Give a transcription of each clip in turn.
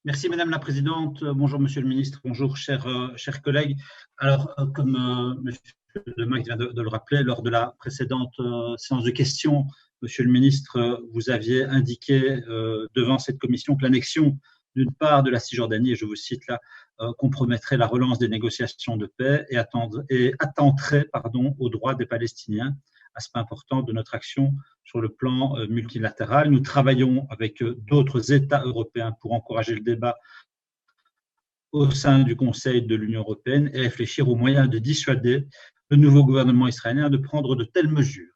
Merci Madame la Présidente. Bonjour Monsieur le Ministre. Bonjour chers collègues. Alors, comme Monsieur Demac vient de le rappeler, lors de la précédente séance de questions, Monsieur le Ministre, vous aviez indiqué devant cette commission que l'annexion d'une part de la Cisjordanie, et je vous cite là, compromettrait la relance des négociations de paix et attenterait aux droits des Palestiniens, aspect important de notre action sur le plan multilatéral. Nous travaillons avec d'autres États européens pour encourager le débat au sein du Conseil de l'Union européenne et réfléchir aux moyens de dissuader le nouveau gouvernement israélien de prendre de telles mesures.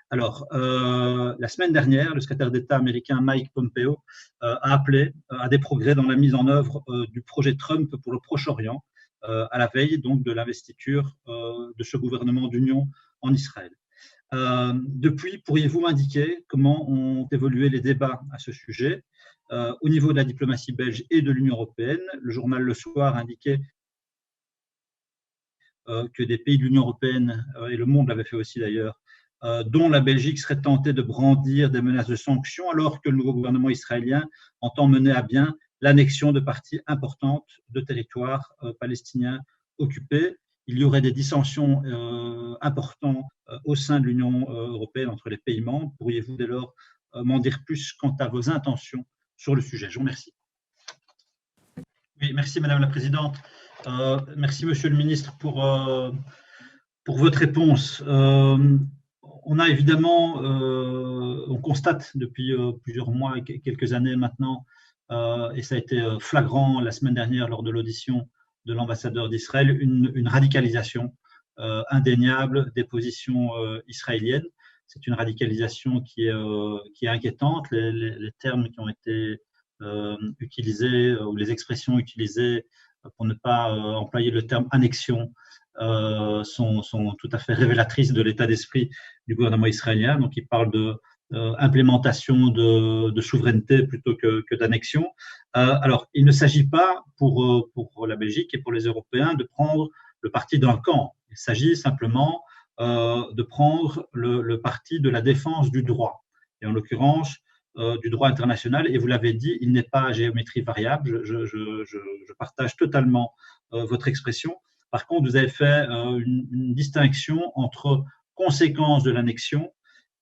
Alors, la semaine dernière, le secrétaire d'État américain Mike Pompeo a appelé à des progrès dans la mise en œuvre du projet Trump pour le Proche-Orient, à la veille donc de l'investiture de ce gouvernement d'union en Israël. Depuis, pourriez-vous m'indiquer comment ont évolué les débats à ce sujet au niveau de la diplomatie belge et de l'Union européenne? Le journal Le Soir indiquait que des pays de l'Union européenne, et Le Monde l'avait fait aussi d'ailleurs, dont la Belgique serait tentée de brandir des menaces de sanctions, alors que le nouveau gouvernement israélien entend mener à bien l'annexion de parties importantes de territoires palestiniens occupés. Il y aurait des dissensions importantes au sein de l'Union européenne entre les pays membres. Pourriez-vous dès lors m'en dire plus quant à vos intentions sur le sujet? Je vous remercie. Oui, merci Madame la Présidente. Merci Monsieur le Ministre pour votre réponse. On a évidemment, on constate depuis plusieurs mois et quelques années maintenant, et ça a été flagrant la semaine dernière lors de l'audition de l'ambassadeur d'Israël, une radicalisation indéniable des positions israéliennes. C'est une radicalisation qui est inquiétante. Les termes qui ont été utilisés ou les expressions utilisées, pour ne pas employer le terme annexion, sont tout à fait révélatrices de l'état d'esprit du gouvernement israélien. Donc, il parle de implémentation de souveraineté plutôt que d'annexion. Alors, il ne s'agit pas pour la Belgique et pour les Européens de prendre le parti d'un camp. Il s'agit simplement de prendre le parti de la défense du droit. Et en l'occurrence, du droit international. Et vous l'avez dit, il n'est pas à géométrie variable. Je partage totalement votre expression. Par contre, vous avez fait une distinction entre conséquences de l'annexion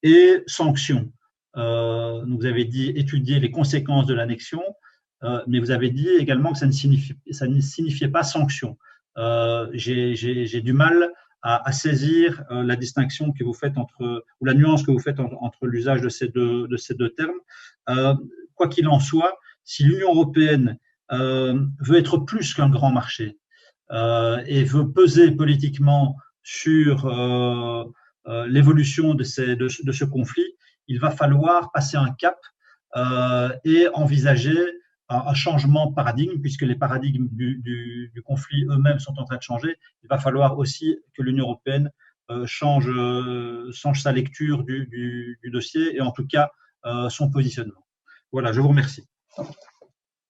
et sanctions. Vous avez dit étudier les conséquences de l'annexion, mais vous avez dit également que ça ne signifiait pas sanction. J'ai du mal à saisir la distinction que vous faites ou la nuance que vous faites entre l'usage de ces deux termes. Quoi qu'il en soit, si l'Union européenne veut être plus qu'un grand marché et veut peser politiquement sur l'évolution de ce conflit, il va falloir passer un cap et envisager un changement de paradigme, puisque les paradigmes du conflit eux-mêmes sont en train de changer. Il va falloir aussi que l'Union européenne change sa lecture du dossier et en tout cas son positionnement. Voilà, je vous remercie.